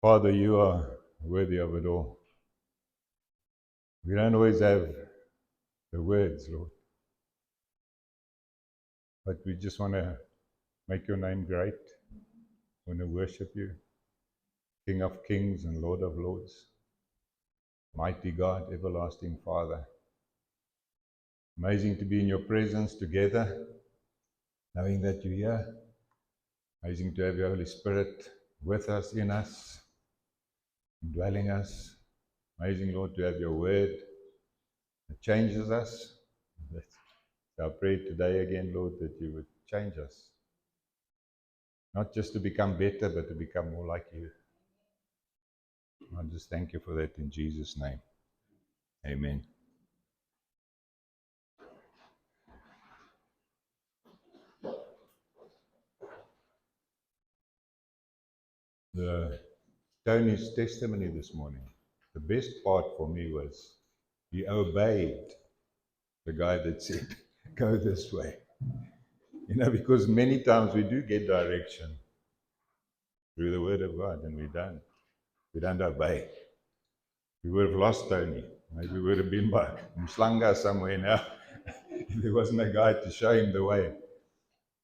Father, you are worthy of it all. We don't always have the words, Lord, but we just want to make your name great. We want to worship you, King of kings and Lord of lords, mighty God, everlasting Father. Amazing to be in your presence together, knowing that you're here. Amazing to have your Holy Spirit with us, in us, indwelling us. Amazing, Lord, to have your word that changes us. That's our prayer today again, Lord, that you would change us. Not just to become better, but to become more like you. I just thank you for that in Jesus' name. Amen. Tony's testimony this morning, the best part for me was he obeyed the guy that said, go this way. Because many times we do get direction through the Word of God and we don't obey. We would have lost Tony. Maybe we would have been by Mslanga somewhere now if there wasn't a guy to show him the way.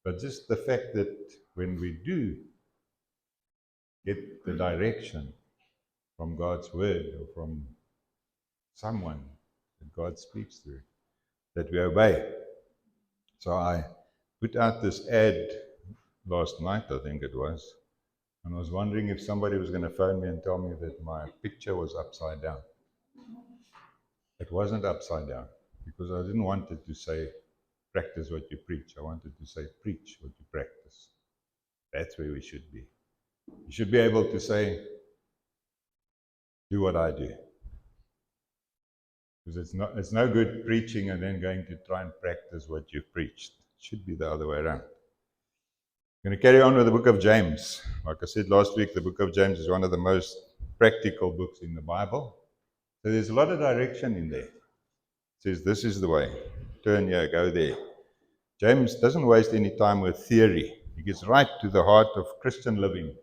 But just the fact that when we do get the direction from God's Word or from someone that God speaks through, that we obey. So I put out this ad last night, I think it was, and I was wondering if somebody was going to phone me and tell me that my picture was upside down. It wasn't upside down, because I didn't want it to say, practice what you preach. I wanted to say, preach what you practice. That's where we should be. You should be able to say, do what I do. Because it's no good preaching and then going to try and practice what you've preached. It should be the other way around. I'm going to carry on with the book of James. Like I said last week, the book of James is one of the most practical books in the Bible. So there's a lot of direction in there. It says, this is the way. Turn here, go there. James doesn't waste any time with theory. He gets right to the heart of Christian living.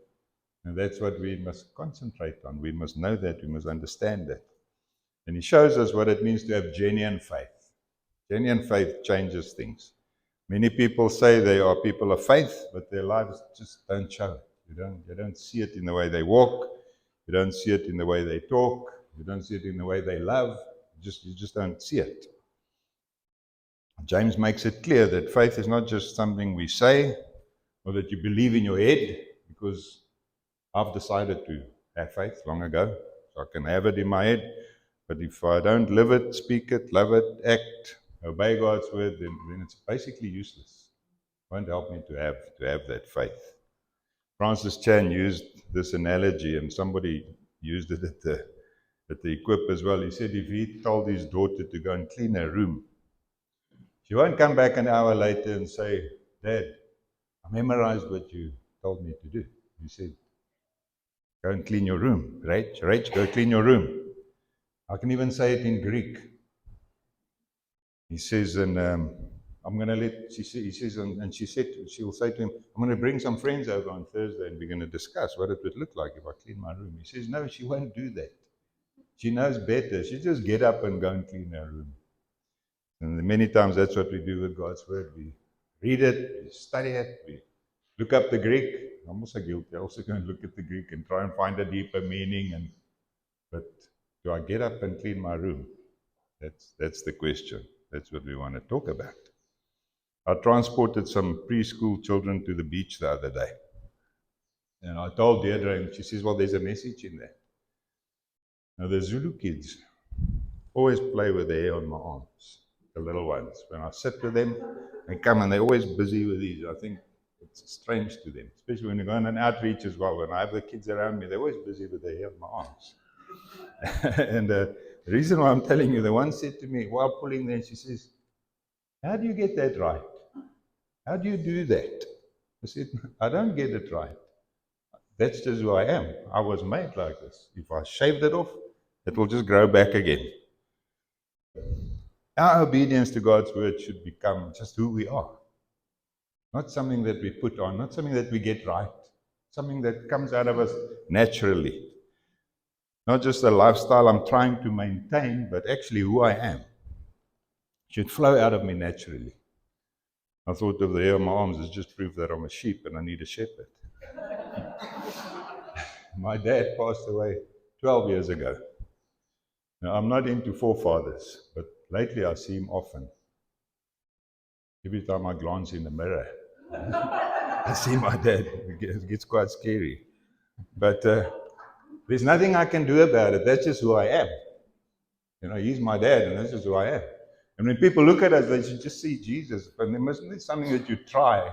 And that's what we must concentrate on. We must know that. We must understand that. And he shows us what it means to have genuine faith. Genuine faith changes things. Many people say they are people of faith, but their lives just don't show it. You don't see it in the way they walk. You don't see it in the way they talk. You don't see it in the way they love. You just don't see it. James makes it clear that faith is not just something we say or that you believe in your head, because I've decided to have faith long ago, so I can have it in my head. But if I don't live it, speak it, love it, act, obey God's word, then it's basically useless. It won't help me to have that faith. Francis Chan used this analogy, and somebody used it at the Equip as well. He said if he told his daughter to go and clean her room, she won't come back an hour later and say, Dad, I memorized what you told me to do. He said, go and clean your room. Rach, go clean your room. I can even say it in Greek. He says, and I'm going to he says, and she will say to him, I'm going to bring some friends over on Thursday and we're going to discuss what it would look like if I clean my room. He says, no, she won't do that. She knows better. She just get up and go and clean her room. And many times that's what we do with God's word. We read it, we study it, we look up the Greek. I'm also guilty. I also go and look at the Greek and try and find a deeper meaning. But do I get up and clean my room? That's the question. That's what we want to talk about. I transported some preschool children to the beach the other day. And I told Deirdre, and she says, well, there's a message in there. Now, the Zulu kids always play with their hair on my arms, the little ones. When I sit with them, they come and they're always busy with these. I think it's strange to them, especially when you go on an outreach as well. When I have the kids around me, they're always busy with their hair on my arms. And the reason why I'm telling you, the one said to me while pulling there, she says, how do you get that right? How do you do that? I said, I don't get it right. That's just who I am. I was made like this. If I shaved it off, it will just grow back again. Our obedience to God's word should become just who we are. Not something that we put on, not something that we get right, something that comes out of us naturally. Not just a lifestyle I'm trying to maintain, but actually who I am. It should flow out of me naturally. I thought of the hair on my arms is just proof that I'm a sheep and I need a shepherd. My dad passed away 12 years ago. Now, I'm not into forefathers, but lately I see him often. Every time I glance in the mirror, I see my dad. It gets quite scary. But there's nothing I can do about it. That's just who I am. He's my dad, and this is who I am. And when people look at us, they should just see Jesus. But there mustn't be something that you try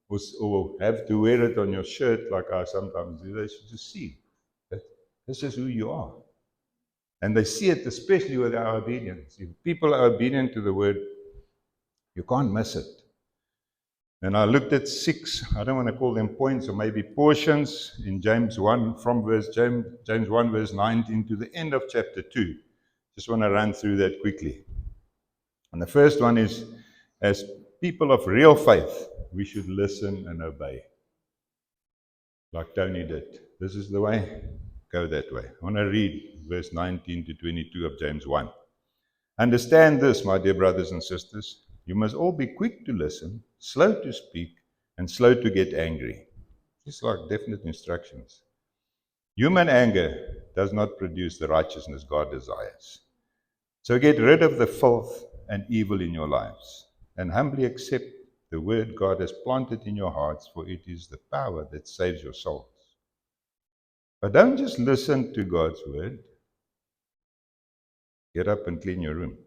or have to wear it on your shirt like I sometimes do. They should just see that this is who you are. And they see it especially with our obedience. If people are obedient to the word, you can't miss it. And I looked at 6, I don't want to call them points or maybe portions in James 1, from James 1 verse 19 to the end of chapter 2. Just want to run through that quickly. And the first one is, as people of real faith, we should listen and obey. Like Tony did. This is the way, go that way. I want to read verse 19 to 22 of James 1. Understand this, my dear brothers and sisters. You must all be quick to listen, slow to speak, and slow to get angry. Just like definite instructions. Human anger does not produce the righteousness God desires. So get rid of the filth and evil in your lives, and humbly accept the word God has planted in your hearts, for it is the power that saves your souls. But don't just listen to God's word. Get up and clean your room.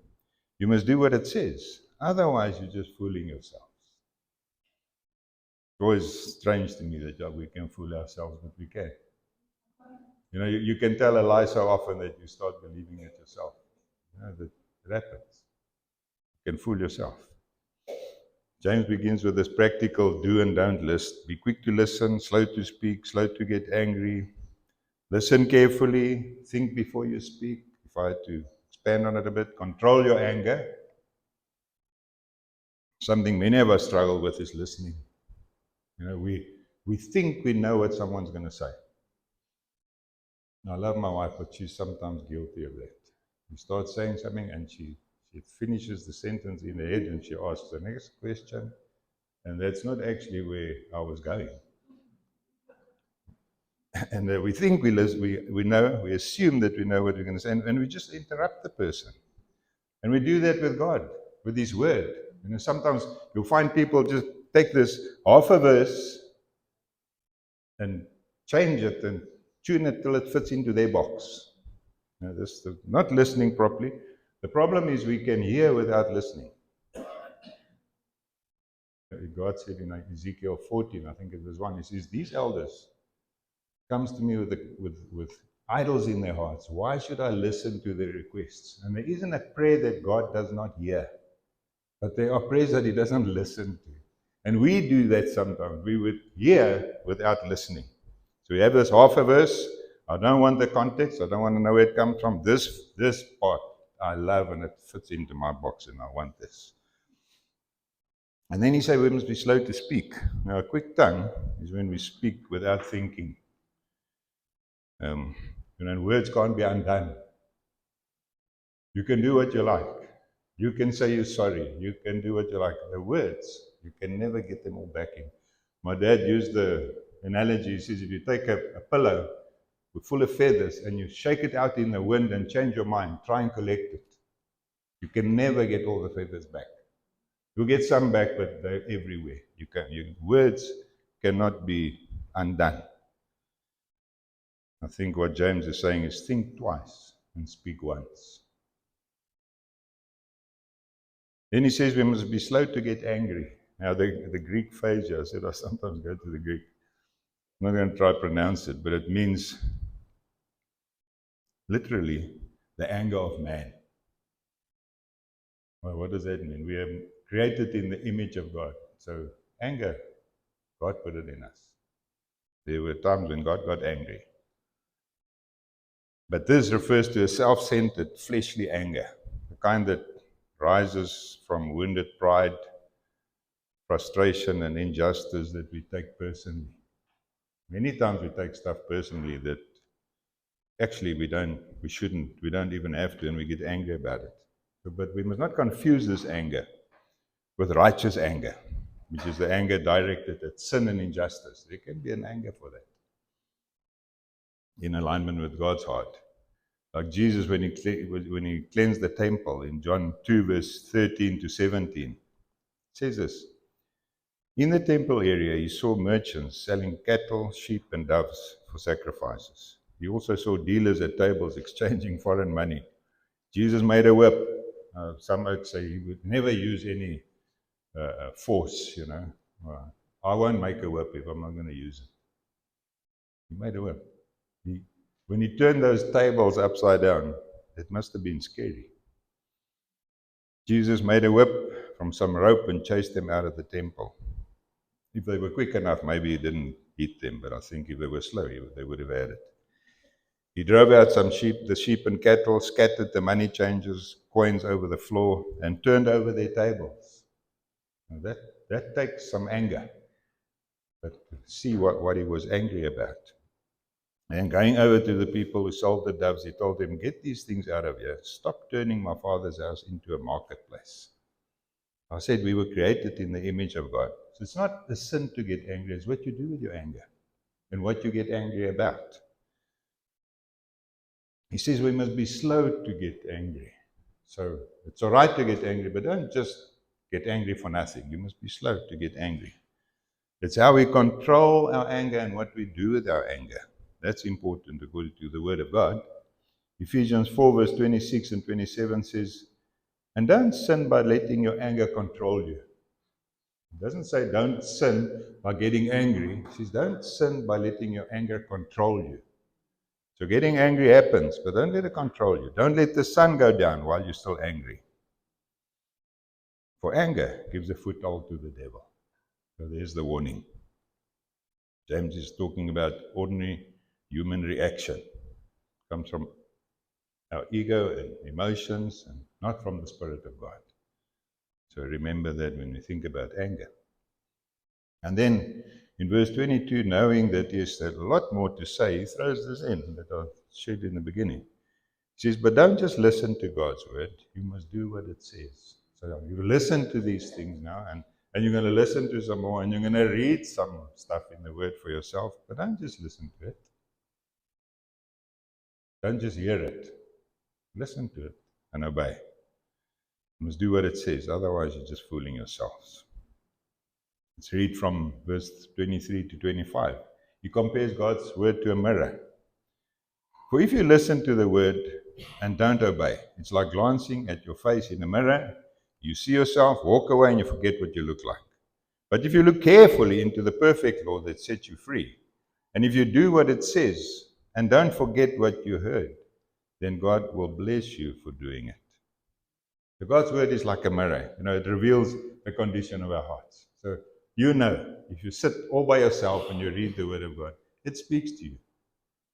You must do what it says. Otherwise, you're just fooling yourselves. It's always strange to me that we can fool ourselves, but we can. You can tell a lie so often that you start believing it yourself. That happens. You can fool yourself. James begins with this practical do and don't list. Be quick to listen, slow to speak, slow to get angry. Listen carefully, think before you speak. If I had to expand on it a bit, control your anger. Something many of us struggle with is listening. We think we know what someone's going to say. And I love my wife, but she's sometimes guilty of that. You start saying something and she finishes the sentence in her head and she asks the next question. And that's not actually where I was going. And we think we know, we assume that we know what we're going to say, and we just interrupt the person. And we do that with God, with His Word. Sometimes you'll find people just take this half a verse and change it and tune it till it fits into their box. This is not listening properly. The problem is we can hear without listening. God said in Ezekiel 14, I think it was 1, He says, these elders comes to me with idols in their hearts. Why should I listen to their requests? And there isn't a prayer that God does not hear, but there are prayers that He doesn't listen to. And we do that sometimes. We would hear without listening. So we have this half a verse. I don't want the context. I don't want to know where it comes from. This part I love and it fits into my box and I want this. And then He said we must be slow to speak. Now a quick tongue is when we speak without thinking. Words can't be undone. You can do what you like. You can say you're sorry. You can do what you like. The words, you can never get them all back in. My dad used the analogy. He says if you take a pillow full of feathers and you shake it out in the wind and change your mind, try and collect it. You can never get all the feathers back. You'll get some back, but they're everywhere. Your words cannot be undone. I think what James is saying is think twice and speak once. Then he says we must be slow to get angry. Now the Greek phrase here, I said I sometimes go to the Greek. I'm not going to try to pronounce it, but it means literally the anger of man. Well, what does that mean? We are created in the image of God. So anger, God put it in us. There were times when God got angry. But this refers to a self-centered, fleshly anger, the kind that rises from wounded pride, frustration, and injustice that we take personally. Many times we take stuff personally that actually we don't even have to, and we get angry about it. But we must not confuse this anger with righteous anger, which is the anger directed at sin and injustice. There can be an anger for that in alignment with God's heart. Like Jesus, when he cleansed the temple in John 2, verse 13 to 17, it says this. In the temple area, he saw merchants selling cattle, sheep, and doves for sacrifices. He also saw dealers at tables exchanging foreign money. Jesus made a whip. Some would say he would never use any force, I won't make a whip if I'm not going to use it. He made a whip. When he turned those tables upside down, it must have been scary. Jesus made a whip from some rope and chased them out of the temple. If they were quick enough, maybe he didn't hit them, but I think if they were slow, they would have had it. He drove out the sheep and cattle, scattered the money changers, coins over the floor, and turned over their tables. Now that takes some anger. But see what he was angry about. And going over to the people who sold the doves, he told them, get these things out of here. Stop turning my Father's house into a marketplace. I said we were created in the image of God. So it's not a sin to get angry, it's what you do with your anger and what you get angry about. He says we must be slow to get angry. So it's all right to get angry, but don't just get angry for nothing. You must be slow to get angry. It's how we control our anger and what we do with our anger. That's important according to the Word of God. Ephesians 4, verse 26 and 27 says, and don't sin by letting your anger control you. It doesn't say don't sin by getting angry. It says don't sin by letting your anger control you. So getting angry happens, but don't let it control you. Don't let the sun go down while you're still angry. For anger gives a foothold to the devil. So there's the warning. James is talking about ordinary human reaction. It comes from our ego and emotions and not from the Spirit of God. So remember that when we think about anger. And then in verse 22, knowing that there's a lot more to say, he throws this in that I shared in the beginning. He says, but don't just listen to God's word, you must do what it says. So you listen to these things now, and you're going to listen to some more, and you're going to read some stuff in the word for yourself, but don't just listen to it. Don't just hear it. Listen to it and obey. You must do what it says, otherwise you're just fooling yourselves. Let's read from verse 23 to 25. He compares God's word to a mirror. For if you listen to the word and don't obey, it's like glancing at your face in a mirror. You see yourself, walk away, and you forget what you look like. But if you look carefully into the perfect law that sets you free, and if you do what it says and don't forget what you heard, then God will bless you for doing it. So God's word is like a mirror. It reveals the condition of our hearts. So if you sit all by yourself and you read the word of God, it speaks to you.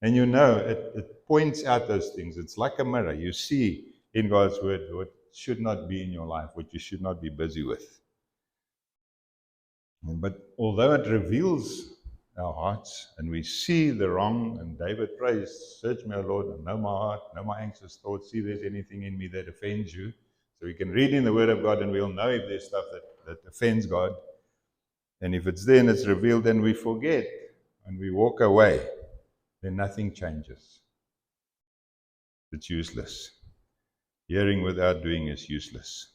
And it points out those things. It's like a mirror. You see in God's word what should not be in your life, what you should not be busy with. But although it reveals our hearts and we see the wrong, and David prays, search me, O Lord, and know my heart, know my anxious thoughts, see if there's anything in me that offends you. So we can read in the Word of God and we'll know if there's stuff that offends God. And if it's there and it's revealed, then we forget and we walk away, then nothing changes. It's useless. Hearing without doing is useless.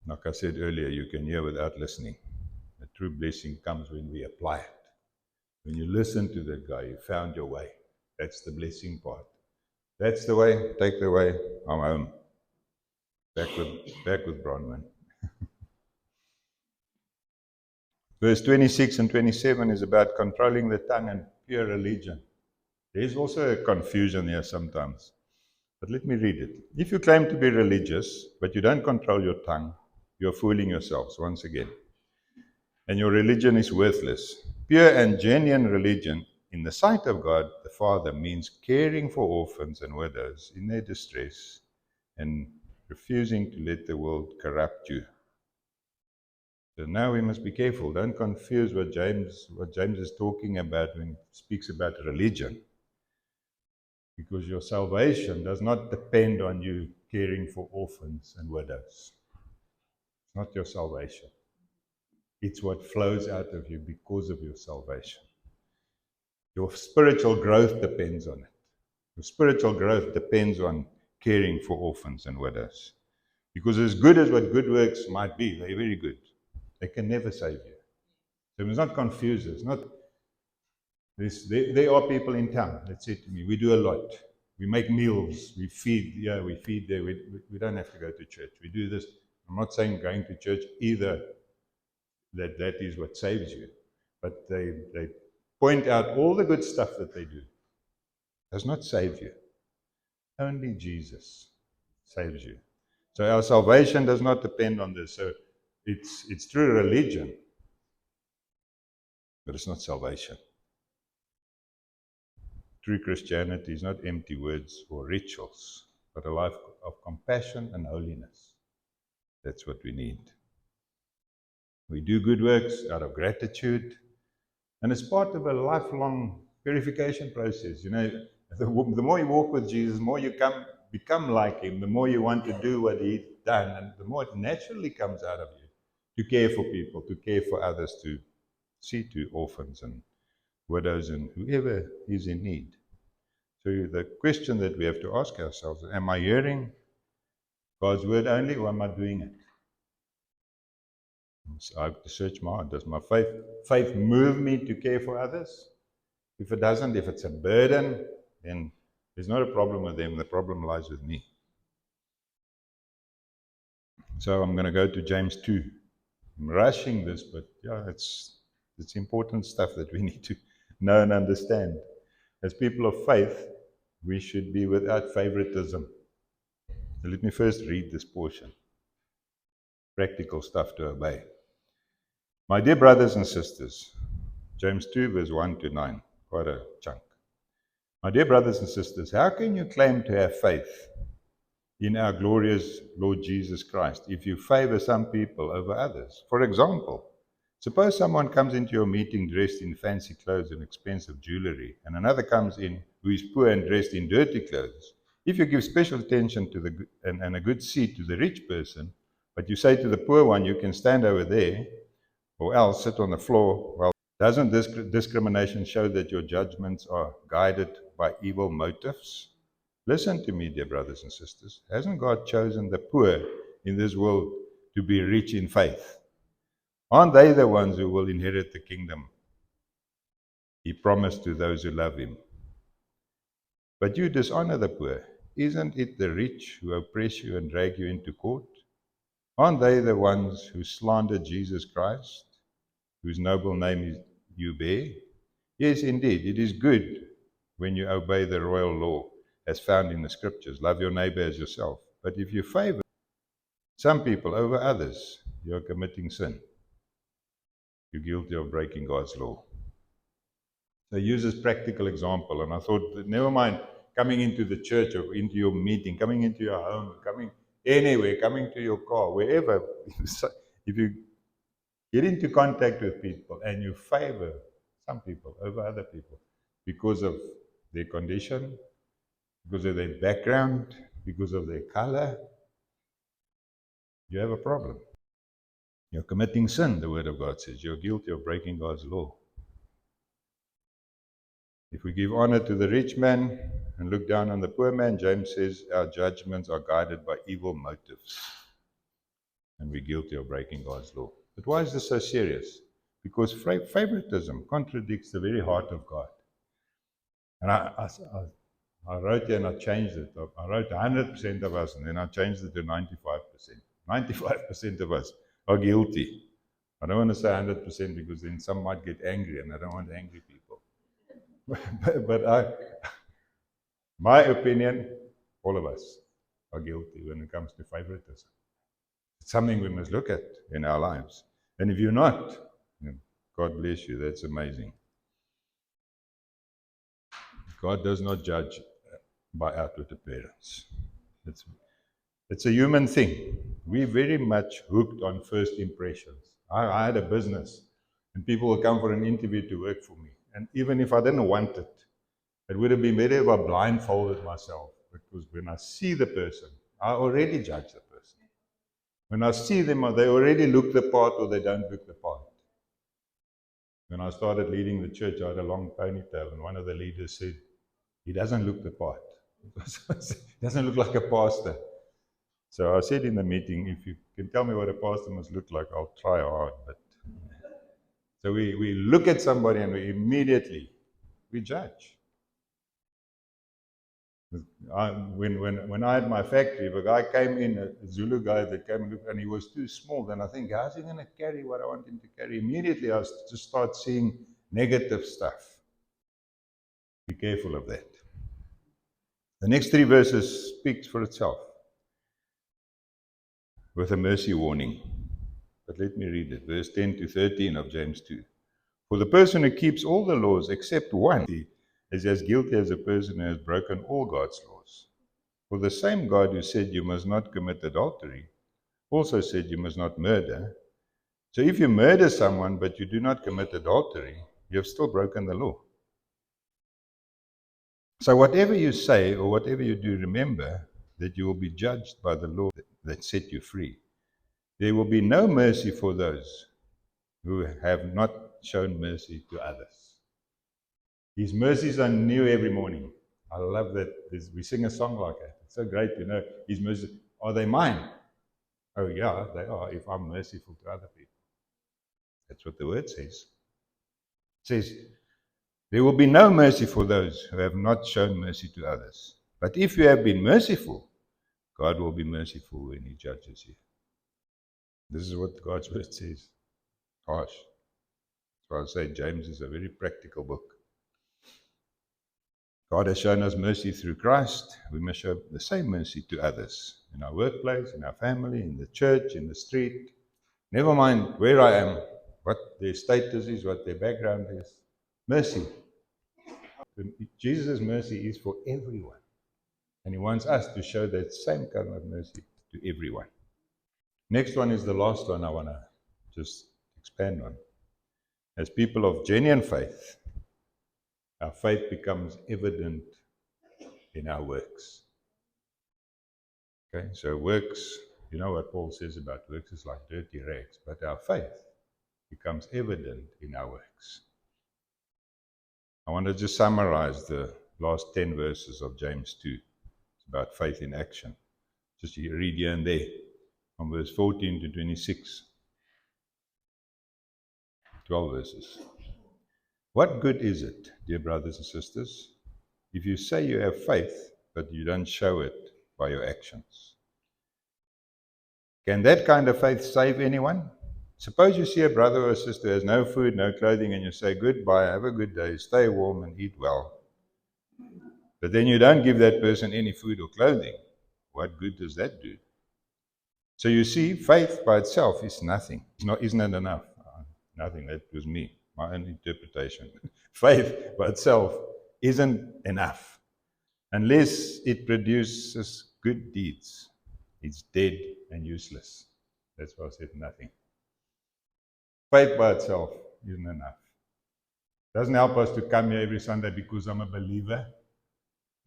Like I said earlier, you can hear without listening. The true blessing comes when we apply it. When you listen to that guy, you found your way. That's the blessing part. That's the way, take the way, I'm home. Back with Bronwyn. Verse 26 and 27 is about controlling the tongue and pure religion. There's also a confusion here sometimes. But let me read it. If you claim to be religious, but you don't control your tongue, you're fooling yourselves once again. And your religion is worthless. Pure and genuine religion in the sight of God the Father means caring for orphans and widows in their distress and refusing to let the world corrupt you. So now we must be careful. Don't confuse what James is talking about when he speaks about religion. Because your salvation does not depend on you caring for orphans and widows. It's not your salvation. It's what flows out of you because of your salvation. Your spiritual growth depends on it. Your spiritual growth depends on caring for orphans and widows. Because as good as what good works might be, they're very good. They can never save you. So we must not confuse this. There are people in town that said to me, we do a lot. We make meals, we feed there. We don't have to go to church. We do this. I'm not saying going to church either, that is what saves you. But they point out all the good stuff that they do. Does not save you. Only Jesus saves you. So our salvation does not depend on this. So it's true religion, but it's not salvation. True Christianity is not empty words or rituals, but a life of compassion and holiness. That's what we need. We do good works out of gratitude, and it's part of a lifelong purification process. You know, the more you walk with Jesus, the more you become like Him, the more you want to do what He's done, and the more it naturally comes out of you to care for people, to care for others, to see to orphans and widows and whoever is in need. So the question that we have to ask ourselves, am I hearing God's word only, or am I doing it? So I have to search my heart. Does my faith move me to care for others? If it doesn't, if it's a burden, then there's not a problem with them. The problem lies with me. So I'm going to go to James 2. I'm rushing this, but yeah, it's important stuff that we need to know and understand. As people of faith, we should be without favoritism. So let me first read this portion. Practical stuff to obey. My dear brothers and sisters, James 2 verse 1 to 9, quite a chunk. My dear brothers and sisters, how can you claim to have faith in our glorious Lord Jesus Christ if you favor some people over others? For example, suppose someone comes into your meeting dressed in fancy clothes and expensive jewelry, and another comes in who is poor and dressed in dirty clothes. If you give special attention to and a good seat to the rich person, but you say to the poor one, you can stand over there, or else sit on the floor, well, doesn't this discrimination show that your judgments are guided by evil motives? Listen to me, dear brothers and sisters. Hasn't God chosen the poor in this world to be rich in faith? Aren't they the ones who will inherit the kingdom He promised to those who love Him? But you dishonor the poor. Isn't it the rich who oppress you and drag you into court? Aren't they the ones who slander Jesus Christ, whose noble name you bear? Yes, indeed, it is good when you obey the royal law as found in the scriptures. Love your neighbor as yourself. But if you favor some people over others, you're committing sin. You're guilty of breaking God's law. So I use this practical example, and I thought, never mind coming into the church or into your meeting, coming into your home, coming anywhere, coming to your car, wherever. If you get into contact with people and you favor some people over other people because of their condition, because of their background, because of their color, you have a problem. You're committing sin, the Word of God says. You're guilty of breaking God's law. If we give honor to the rich man and look down on the poor man, James says our judgments are guided by evil motives. And we're guilty of breaking God's law. But why is this so serious? Because favoritism contradicts the very heart of God. And I wrote here and I changed it. I wrote 100% of us, and then I changed it to 95%. 95% of us are guilty. I don't want to say 100% because then some might get angry, and I don't want angry people. but my opinion, all of us are guilty when it comes to favoritism. It's something we must look at in our lives. And if you're not, God bless you, that's amazing. God does not judge by outward appearance. It's a human thing. We're very much hooked on first impressions. I had a business, and people will come for an interview to work for me. And even if I didn't want it, it would have been better if I blindfolded myself, because when I see the person, I already judge the person. When I see them, they already look the part or they don't look the part. When I started leading the church, I had a long ponytail, and one of the leaders said, he doesn't look the part. He doesn't look like a pastor. So I said in the meeting, if you can tell me what a pastor must look like, I'll try hard. But so we look at somebody and we immediately judge. When I had my factory, if a guy came in, a Zulu guy that came and he was too small, then I think, how's he going to carry what I want him to carry? Immediately I just start seeing negative stuff. Be careful of that. The next 3 verses speaks for itself with a mercy warning. But let me read it. Verse 10 to 13 of James 2. For the person who keeps all the laws except one is as guilty as a person who has broken all God's laws. For the same God who said you must not commit adultery also said you must not murder. So if you murder someone but you do not commit adultery, you have still broken the law. So whatever you say or whatever you do, remember that you will be judged by the law that set you free. There will be no mercy for those who have not shown mercy to others. His mercies are new every morning. I love that we sing a song like that. It's so great to know His mercies. Are they mine? Oh yeah, they are, if I'm merciful to other people. That's what the word says. It says, there will be no mercy for those who have not shown mercy to others. But if you have been merciful, God will be merciful when He judges you. This is what God's word says. Harsh. So I say James is a very practical book. God has shown us mercy through Christ. We must show the same mercy to others in our workplace, in our family, in the church, in the street. Never mind where I am, what their status is, what their background is. Mercy. Jesus' mercy is for everyone. And He wants us to show that same kind of mercy to everyone. Next one is the last one I want to just expand on. As people of genuine faith, our faith becomes evident in our works. Okay, so works, you know what Paul says about works is like dirty rags, but our faith becomes evident in our works. I want to just summarize the last 10 verses of James 2. It's about faith in action. Just read here and there, from verse 14 to 26. 12 verses. What good is it, dear brothers and sisters, if you say you have faith, but you don't show it by your actions? Can that kind of faith save anyone? Suppose you see a brother or a sister who has no food, no clothing, and you say, goodbye, have a good day, stay warm and eat well. But then you don't give that person any food or clothing. What good does that do? So you see, faith by itself is nothing. Isn't it enough? Nothing, that was me, my own interpretation. Faith by itself isn't enough unless it produces good deeds. It's dead and useless. That's why I said nothing. Faith by itself isn't enough. It doesn't help us to come here every Sunday because I'm a believer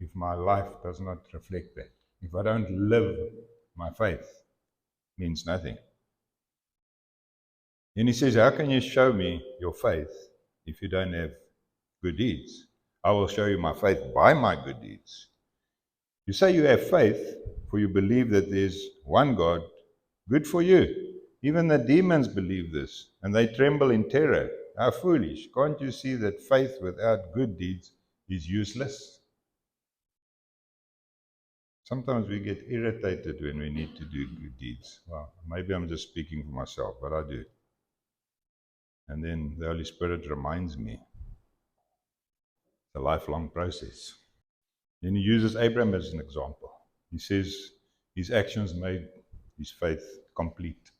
if my life does not reflect that. If I don't live my faith, it means nothing. And he says, how can you show me your faith if you don't have good deeds? I will show you my faith by my good deeds. You say you have faith, for you believe that there's one God. Good for you. Even the demons believe this, and they tremble in terror. How foolish. Can't you see that faith without good deeds is useless? Sometimes we get irritated when we need to do good deeds. Well, maybe I'm just speaking for myself, but I do. And then the Holy Spirit reminds me it's a lifelong process. Then he uses Abraham as an example. He says his actions made his faith complete.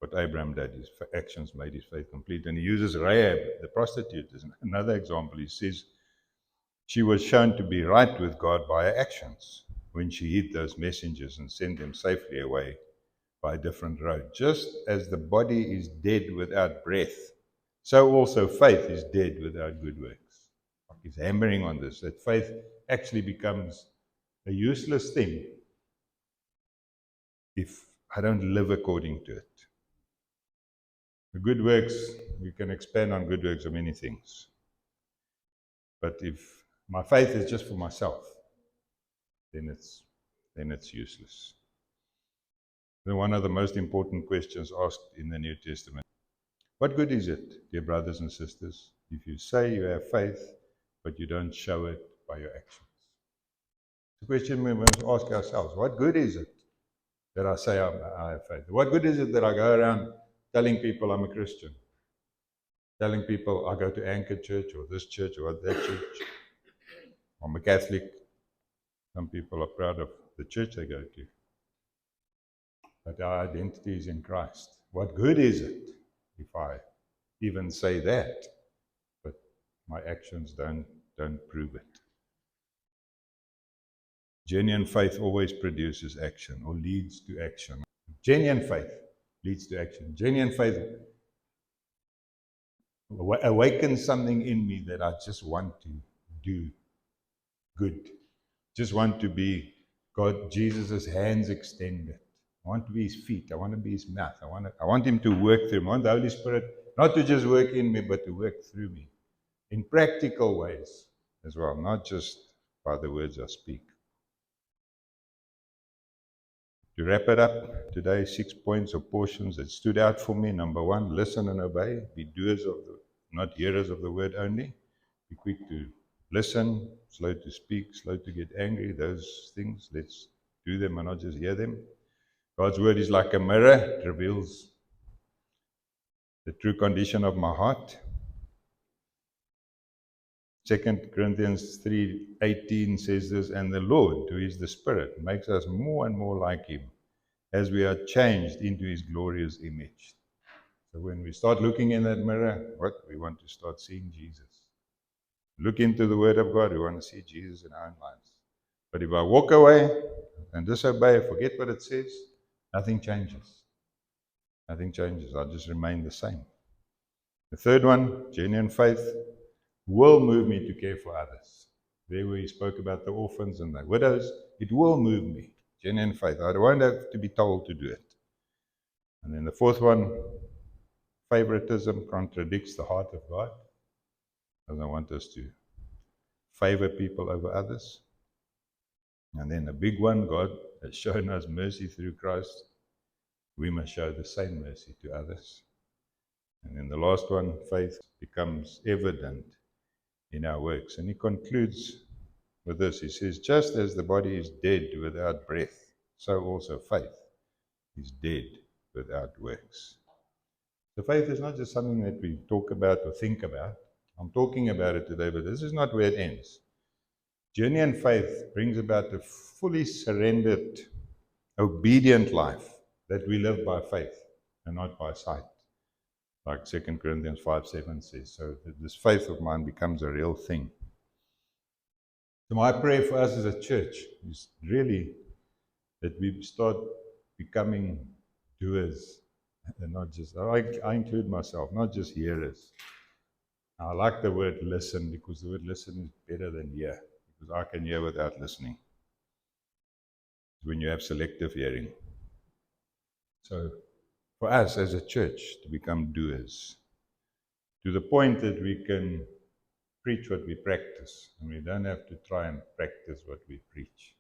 What Abraham did, his actions made his faith complete. And he uses Rahab, the prostitute, as another example. He says she was shown to be right with God by her actions when she hid those messengers and sent them safely away by a different road. Just as the body is dead without breath, so also faith is dead without good works. He's hammering on this, that faith actually becomes a useless thing if I don't live according to it. The good works, we can expand on good works of many things. But if my faith is just for myself, then it's useless. Then one of the most important questions asked in the New Testament: what good is it, dear brothers and sisters, if you say you have faith, but you don't show it by your actions? The question we must ask ourselves: what good is it that I say I have faith? What good is it that I go around telling people I'm a Christian? Telling people I go to Anchor Church or this church or that church. I'm a Catholic. Some people are proud of the church they go to. But our identity is in Christ. What good is it if I even say that, but my actions don't prove it? Genuine faith always produces action or leads to action. Genuine faith leads to action. Genuine faith awakens something in me that I just want to do good. Just want to be God, Jesus' hands extended. I want to be his feet. I want to be his mouth. I want him to work through me. I want the Holy Spirit not to just work in me, but to work through me in practical ways as well, not just by the words I speak. To wrap it up, today 6 points or portions that stood out for me. Number 1, listen and obey. Be doers of the, not hearers of the word only. Be quick to listen, slow to speak, slow to get angry. Those things, let's do them and not just hear them. God's word is like a mirror. It reveals the true condition of my heart. 2 Corinthians 3:18 says this: and the Lord, who is the Spirit, makes us more and more like him as we are changed into his glorious image. So when we start looking in that mirror, we want to start seeing Jesus. Look into the Word of God, we want to see Jesus in our own lives. But if I walk away and disobey, forget what it says, nothing changes. Nothing changes. I'll just remain the same. The third one, genuine faith, will move me to care for others. There where he spoke about the orphans and the widows, it will move me. Genuine faith. I won't have to be told to do it. And then the fourth one, favoritism contradicts the heart of God. Doesn't want us to favor people over others. And then the big one, God has shown us mercy through Christ. We must show the same mercy to others. And then the last one, faith becomes evident in our works. And he concludes with this. He says, just as the body is dead without breath, so also faith is dead without works. So faith is not just something that we talk about or think about. I'm talking about it today, but this is not where it ends. Genuine faith brings about a fully surrendered, obedient life that we live by faith and not by sight. Like 2 Corinthians 5:7 says. So this faith of mine becomes a real thing. So my prayer for us as a church is really that we start becoming doers and not just, I include myself, not just hearers. I like the word listen because the word listen is better than hear, because I can hear without listening. It's when you have selective hearing. So for us as a church to become doers, to the point that we can preach what we practice, and we don't have to try and practice what we preach.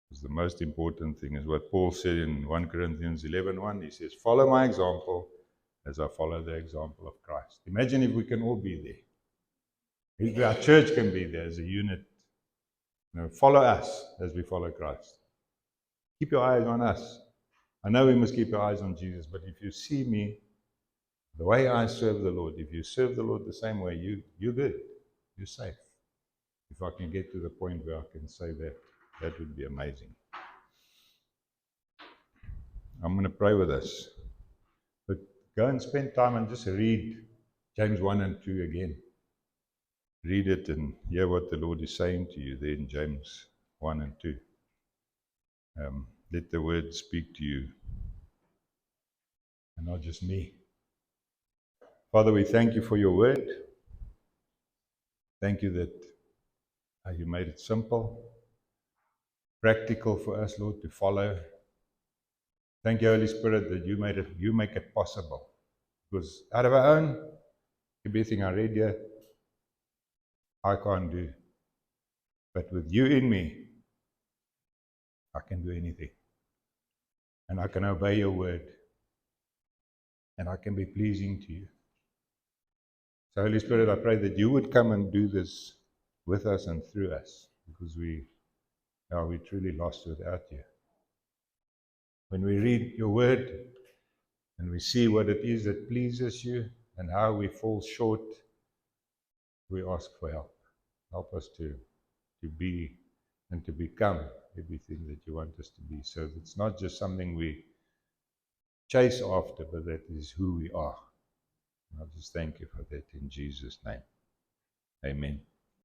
Because the most important thing is what Paul said in 1 Corinthians 11:1. He says, follow my example as I follow the example of Christ. Imagine if we can all be there. If our church can be there as a unit. Follow us as we follow Christ. Keep your eyes on us. I know we must keep our eyes on Jesus, but if you see me, the way I serve the Lord, if you serve the Lord the same way, you're good. You're safe. If I can get to the point where I can say that, that would be amazing. I'm going to pray with us. But go and spend time and just read James 1 and 2 again. Read it and hear what the Lord is saying to you there in James 1 and 2. let the word speak to you and not just me. Father, we thank you for your word. Thank you that you made it simple, practical for us, Lord, to follow. Thank you, Holy Spirit, that you make it possible. Because out of our own, everything I read here, I can't do. But with you in me, I can do anything. And I can obey your word. And I can be pleasing to you. So, Holy Spirit, I pray that you would come and do this with us and through us. Because we're truly lost without you. When we read your word and we see what it is that pleases you and how we fall short, we ask for help. Help us to be and to become everything that you want us to be. So it's not just something we chase after, but that is who we are. And I just thank you for that in Jesus' name. Amen.